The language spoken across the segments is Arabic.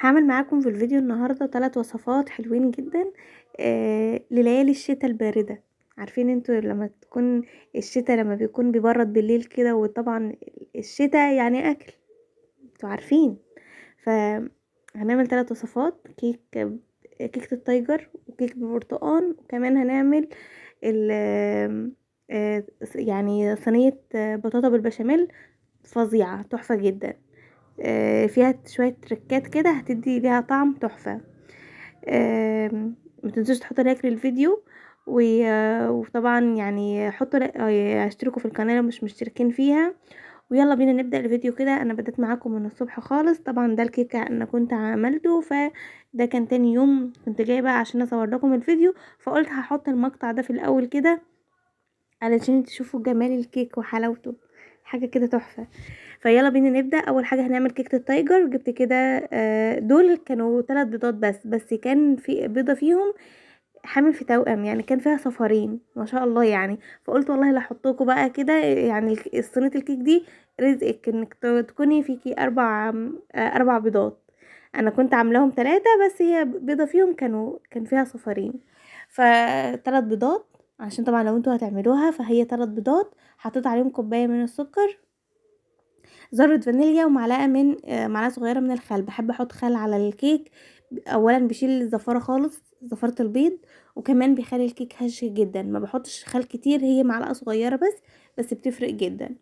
هعمل معاكم في الفيديو النهاردة 3 وصفات حلوين جدا لليالي الشتاء الباردة. عارفين انتوا لما تكون الشتاء لما بيكون بيبرد بالليل كده، وطبعا الشتاء يعني اكل، انتوا عارفين. فهنعمل 3 وصفات: كيكة التايجر، وكيك بالبرتقال، وكمان هنعمل ال يعني صينية بطاطا بالبشاميل فظيعة تحفة جدا. فيها شوية تركات كده هتدي ليها طعم تحفة. ما تنسوش تحطوا لايك للفيديو، وطبعا يعني حطوا اشتركوا في القناة لو مش مشتركين فيها. ويلا بينا نبدأ الفيديو كده. انا بدأت معاكم من الصبح خالص. طبعا ده الكيكة انا كنت عملته، فده كان تاني يوم كنت جايبه عشان اصور لكم الفيديو، فقلت هحط المقطع ده في الاول كده علشان تشوفوا جمال الكيك وحلاوته، حاجة كده تحفة. فيلا بينا نبدأ. اول حاجة هنعمل كيكة التايجر. جبت كده دول كانوا 3 بيضات بس كان في بيضة فيهم حامل في توأم، يعني كان فيها صفارين ما شاء الله يعني. فقلت والله لا احطكوا بقى كده، يعني صينية الكيك دي رزقك انك تكوني فيكي 4 بيضات. انا كنت عاملاهم 3، بس هي بيضة فيهم كان فيها صفارين. ف3 بيضات، عشان طبعا لو انتوا هتعملوها فهي 3 بيضات. حطيت عليهم كوباية من السكر، ذرة فانيليا، ومعلقة من معلقة صغيرة من الخل. بحب احط خل على الكيك، اولا بيشيل الزفارة خالص، زفارة البيض، وكمان بيخلي الكيك هش جدا. ما بحطش خل كتير، هي معلقة صغيرة بس بتفرق جدا.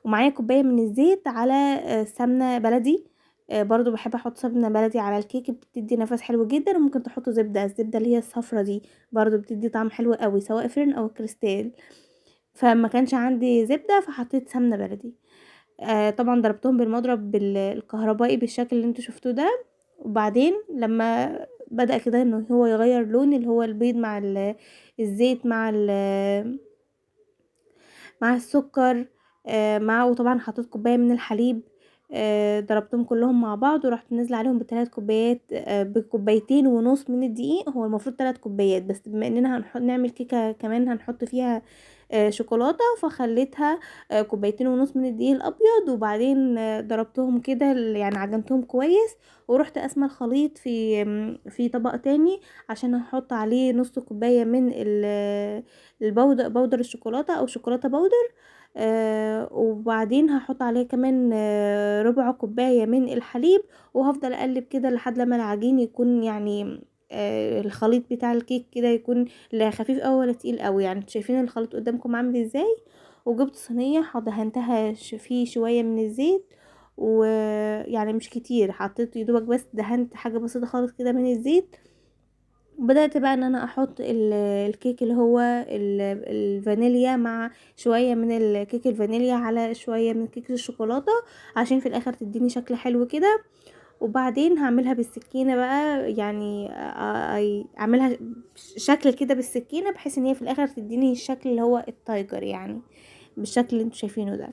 ومعايا كوباية من الزيت على سمنة بلدي. برضو بحب احط سمنة بلدي على الكيك، بتدي نفس حلو جدا. وممكن تحطوا زبدة، الزبدة اللي هي الصفرة دي برضو بتدي طعم حلو قوي، سواء فرن او كريستال. فما كانش عندي زبدة فحطيت سمنة بلدي. طبعا ضربتهم بالمضرب الكهربائي بالشكل اللي انتوا شفتوه ده. وبعدين لما بدأ كده انه هو يغير لون، اللي هو البيض مع الزيت مع السكر، وطبعا حطيت كوباية من الحليب. ضربتهم كلهم مع بعض، ورحت نازله عليهم ب3 كوبايات، بكوبايتين ونص من الدقيق. هو المفروض 3 كوبايات، بس بما اننا نعمل كيكه كمان هنحط فيها شوكولاته، فخليتها كوبايتين ونص من الدقيق الابيض. وبعدين ضربتهم كده، يعني عجنتهم كويس. ورحت قاسمه الخليط في طبق تاني، عشان هحط عليه نص كوبايه من بودر الشوكولاته او شوكولاته بودر. وبعدين هحط عليه كمان ربع كوبايه من الحليب. وهفضل اقلب كده لحد لما العجين يكون يعني الخليط بتاع الكيك كده يكون لا خفيف قوي ولا تقيل قوي. يعني انتوا شايفين الخليط قدامكم عامل ازاي. وجبت صينيه دهنتها فيه شويه من الزيت، ويعني مش كتير، حطيت يدوبك بس دهنت حاجه بسيطه خالص كده من الزيت. بدأت بقى ان انا احط الكيك اللي هو الفانيليا، مع شوية من الكيك الفانيليا على شوية من كيك الشوكولاتة، عشان في الاخر تديني شكل حلو كده. وبعدين هعملها بالسكينة بقى، يعني اعملها شكل كده بالسكينة، بحيث ان هي في الاخر تديني الشكل اللي هو التايجر، يعني بالشكل اللي انتوا شايفينه ده.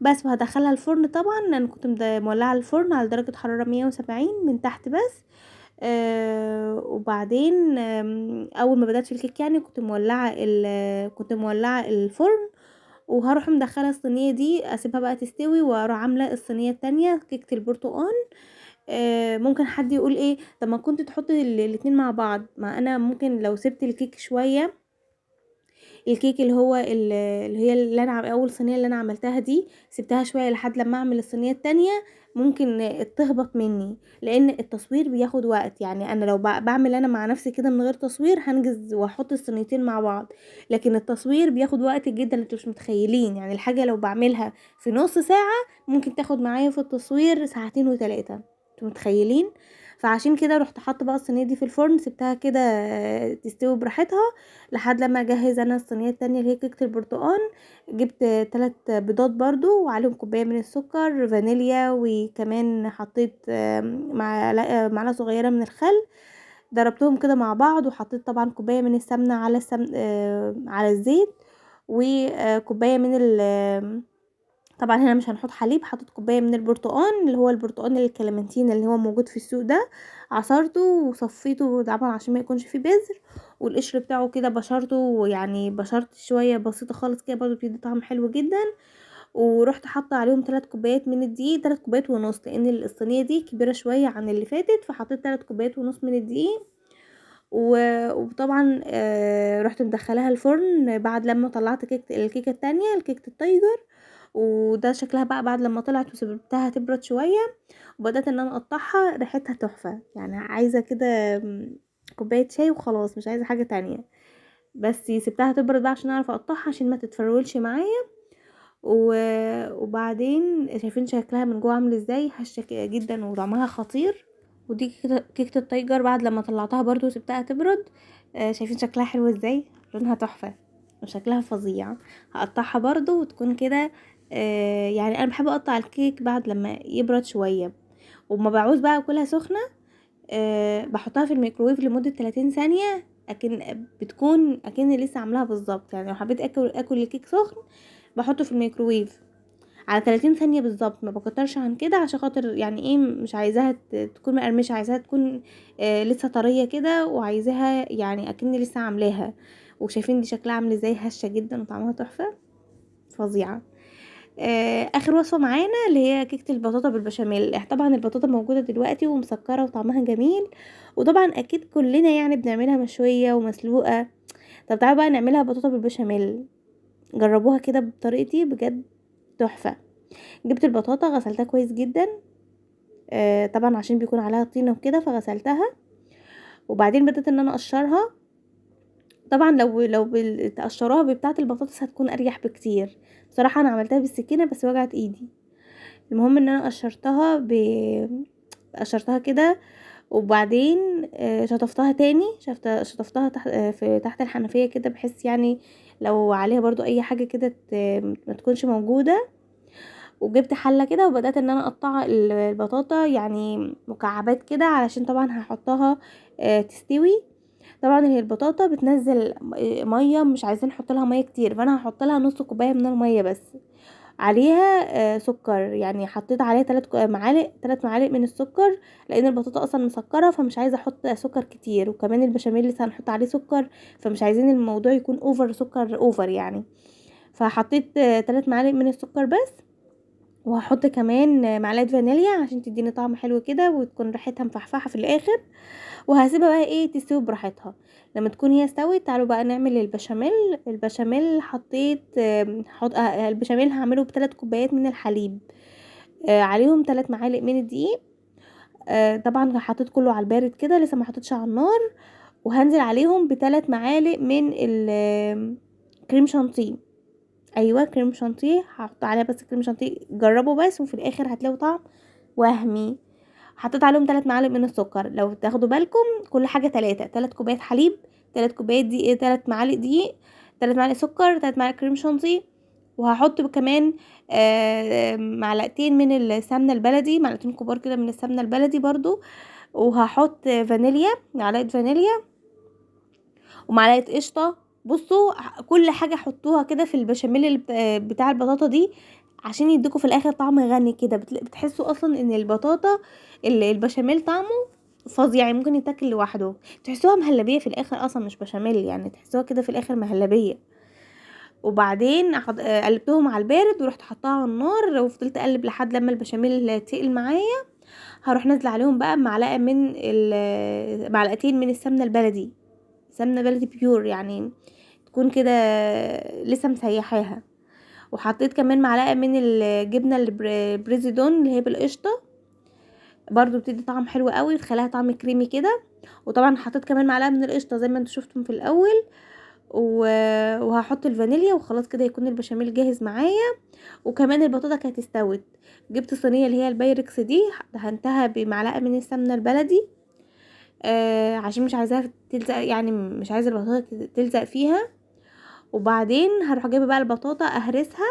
بس وهدخلها الفرن. طبعا انا كنت مولعه الفرن على درجة حرارة 170 من تحت بس. وبعدين اول ما بدأت في الكيك يعني كنت مولعه الفرن. وهروح مدخله الصينيه دي، اسيبها بقى تستوي، واروح عامله الصينيه التانية كيكه البرتقال. ممكن حد يقول ايه، طب ما كنت تحط الاتنين مع بعض. ما انا ممكن لو سبت الكيك شويه، الكيك اللي هي اللي انا اول صينيه اللي انا عملتها دي، سبتها شويه لحد لما اعمل الصينيه التانية، ممكن تهبط مني، لان التصوير بياخد وقت. يعني انا لو بعمل انا مع نفسي كده من غير تصوير هنجز واحط الصينيتين مع بعض، لكن التصوير بياخد وقت جدا، انتوا مش متخيلين. يعني الحاجه لو بعملها في نص ساعه ممكن تاخد معايا في التصوير ساعتين و3، انتوا متخيلين. فعشان كده رحت حاطه بقى الصينيه دي في الفرن، سبتها كده تستوي براحتها لحد لما اجهز انا الصينيه التانية اللي هي كيكه البرتقال. جبت 3 بيضات برضو، وعليهم كوبايه من السكر فانيليا، وكمان حطيت معلقه صغيره من الخل. ضربتهم كده مع بعض، وحطيت طبعا كوبايه من السمنه على على الزيت، وكوبايه من طبعا هنا مش هنحط حليب. حطيت كوبايه من البرتقال، اللي هو البرتقال الكلمنتين اللي هو موجود في السوق ده. عصرته وصفيته طبعا عشان ما يكونش فيه بذر، والقشر بتاعه كده بشرته، يعني بشرت شويه بسيطه خالص كده برضو بيدي طعم حلو جدا. ورحت حاطه عليهم 3 كوبايات من الدقيق، 3 كوبايات ونص، لان الصينيه دي كبيره شويه عن اللي فاتت، فحطيت 3 كوبايات ونص من الدقيق. وطبعا رحت مدخلاها الفرن بعد لما طلعت الكيكه التانية، الكيكه التايجر. وده شكلها بقى بعد لما طلعت وسبتها تبرد شويه، وبدات ان انا اقطعها. ريحتها تحفه يعني، عايزه كده كوبايه شاي وخلاص، مش عايزه حاجه تانية. بس سبتها تبرد بقى عشان اعرف اقطعها، عشان ما تتفرولش معايا. وبعدين شايفين شكلها من جوه عامل ازاي، هشه جدا وطعمها خطير. ودي كيكه التايجر بعد لما طلعتها برضو وسبتها تبرد. شايفين شكلها حلو ازاي، لونها تحفه وشكلها فظيع. هقطعها برضو وتكون كده. يعني انا بحب اقطع الكيك بعد لما يبرد شويه، وما بعوز بقى اكلها سخنه. بحطها في الميكروويف لمده 30 ثانيه، بتكون اكني لسه عاملاها بالظبط. يعني لو حبيت اكل الكيك سخن بحطه في الميكروويف على 30 ثانيه بالظبط، ما بكترش عن كده، عشان خاطر يعني ايه، مش عايزاها تكون مقرمشه، عايزاها تكون لسه طريه كده، وعايزاها يعني اكني لسه عاملاها. وشايفين دي شكلها عامل ازاي، هشه جدا وطعمها تحفه فظيعه. اخر وصفه معانا اللي هي كيكه البطاطا بالبشاميل. طبعا البطاطا موجوده دلوقتي ومسكره وطعمها جميل، وطبعا اكيد كلنا يعني بنعملها مشويه ومسلوقه. طب تعالوا بقى نعملها بطاطا بالبشاميل، جربوها كده بطريقتي بجد تحفه. جبت البطاطا غسلتها كويس جدا، طبعا عشان بيكون عليها طينه وكده فغسلتها. وبعدين بدأت ان انا اقشرها. طبعا لو تقشروها بتاعه البطاطس هتكون اريح بكتير. بصراحه انا عملتها بالسكينه بس وجعت ايدي. المهم ان انا قشرتها كده. وبعدين شطفتها تاني، شطفتها تحت في تحت الحنفيه كده، بحيث يعني لو عليها برضو اي حاجه كده ما تكونش موجوده. وجبت حله كده وبدات ان انا اقطع البطاطا يعني مكعبات كده، علشان طبعا هحطها تستوي. طبعا هي البطاطا بتنزل ميه، مش عايزين نحط لها ميه كتير، فانا هحط لها نص كوبايه من الميه بس. عليها سكر، يعني حطيت عليها 3 معالق من السكر، لان البطاطا اصلا مسكره، فمش عايزه احط سكر كتير. وكمان البشاميل لسه هنحط عليه سكر، فمش عايزين الموضوع يكون اوفر سكر اوفر يعني. فحطيت 3 معالق من السكر بس. وهحط كمان معلقه فانيليا عشان تديني طعم حلو كده، وتكون ريحتها مفحفحه في الاخر. وهسيبها بقى ايه تستوي براحتها. لما تكون هي استوت تعالوا بقى نعمل البشاميل. البشاميل حطيت البشاميل هعمله ب3 كوبايات من الحليب، عليهم 3 معالق من الدقيق. طبعا حطيت كله على البارد كده، لسه ما حطيتش على النار. وهنزل عليهم ب3 معالق من الكريم شانتيه. ايوه كريم شانتيه، هحط عليها بس كريم شانتيه، جربوا بس وفي الاخر هتلاقوا طعم وهمي. حطيت عليهم 3 معالق من السكر. لو تاخدوا بالكم كل حاجه 3 كوبايات حليب، 3 كوبايات دقيق، 3 معالق دقيق، 3 معالق سكر، 3 معالق كريم شانتيه. وهحط كمان معلقتين من السمنه البلدي، معلقتين كبار كده من السمنه البلدي برضو. وهحط فانيليا، معلقه فانيليا، ومعلقه قشطه. بصوا كل حاجه حطوها كده في البشاميل بتاع البطاطا دي، عشان يديكوا في الاخر طعم غني كده. بتحسوا اصلا ان البطاطا البشاميل طعمه فظيع، يعني ممكن يتاكل لوحده. تحسوها مهلبيه في الاخر اصلا، مش بشاميل يعني، تحسوها كده في الاخر مهلبيه. وبعدين قلبتهم على البارد ورحت حطاها على النار، وفضلت اقلب لحد لما البشاميل تقل معايا. هروح نازله عليهم بقى بمعلقه من معلقتين من السمنه البلدي، سمنه بلدي بيور يعني، تكون كده لسه مسيحاها. وحطيت كمان معلقه من الجبنه البريزيدون اللي هي بالقشطه، برضو بتدي طعم حلو قوي، بتخليها طعم كريمي كده. وطبعا حطيت كمان معلقه من القشطه زي ما انتوا شفتم في الاول. وهحط الفانيليا وخلاص كده يكون البشاميل جاهز معايا. وكمان البطاطا كانت استوت. جبت صينيه اللي هي البايركس دي، دهنتها بمعلقه من السمنه البلدي، عشان مش عايزاها تلزق، يعني مش عايزه البطاطا تلزق فيها. وبعدين هروح جايبه بقى البطاطا اهرسها،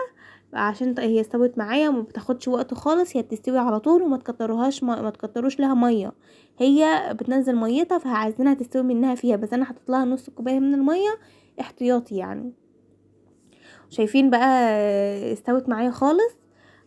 عشان هي استوت معايا وما بتاخدش وقت خالص، هي بتستوي على طول. وما تكتروهاش ما تكتروش لها ميه، هي بتنزل ميتها، فعايزينها تستوي منها فيها. بس انا حطيت لها نص كوبايه من الميه احتياطي يعني. شايفين بقى استوت معايا خالص.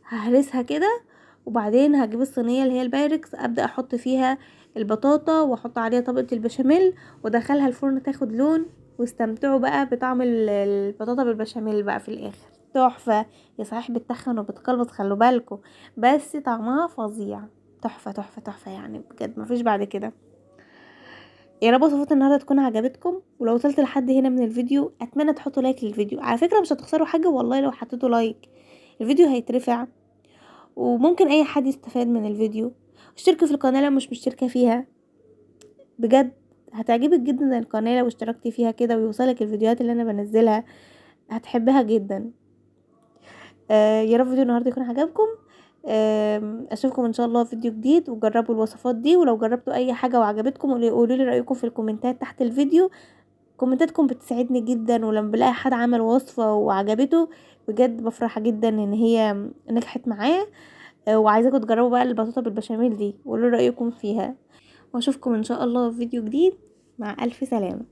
ههرسها كده، وبعدين هجيب الصينيه اللي هي البايركس، ابدا احط فيها البطاطا واحط عليها طبقه البشاميل وادخلها الفرن تاخد لون. واستمتعوا بقى بطعم البطاطا بالبشاميل بقى في الاخر. تحفة. هي صحيح بتتخن وبتقلبص، خلوا بالكم، بس طعمها فظيع. تحفة تحفة تحفة يعني بجد، مفيش بعد كده. يا رب وصفات النهارده تكون عجبتكم، ولو وصلت لحد هنا من الفيديو اتمنى تحطوا لايك للفيديو. على فكرة مش هتخسروا حاجة والله لو حطيتوا لايك، الفيديو هيترفع وممكن اي حد يستفاد من الفيديو. اشتركوا في القناة لو مش مشتركة فيها، بجد هتعجبك جدا القناة لو اشتركتي فيها كده ويوصلك الفيديوهات اللي انا بنزلها، هتحبها جدا. يا رب فيديو النهارده يكون عجبكم. اشوفكم ان شاء الله في فيديو جديد، وجربوا الوصفات دي، ولو جربتوا اي حاجه وعجبتكم قولوا لي رايكم في الكومنتات تحت الفيديو. كومنتاتكم بتساعدني جدا، ولما بلاقي حد عمل وصفه وعجبته بجد بفرح جدا ان هي نجحت معاه. وعايزاكم تجربوا بقى البطاطا بالبشاميل دي وقولوا رايكم فيها. واشوفكم ان شاء الله في فيديو جديد. مع الف سلامه.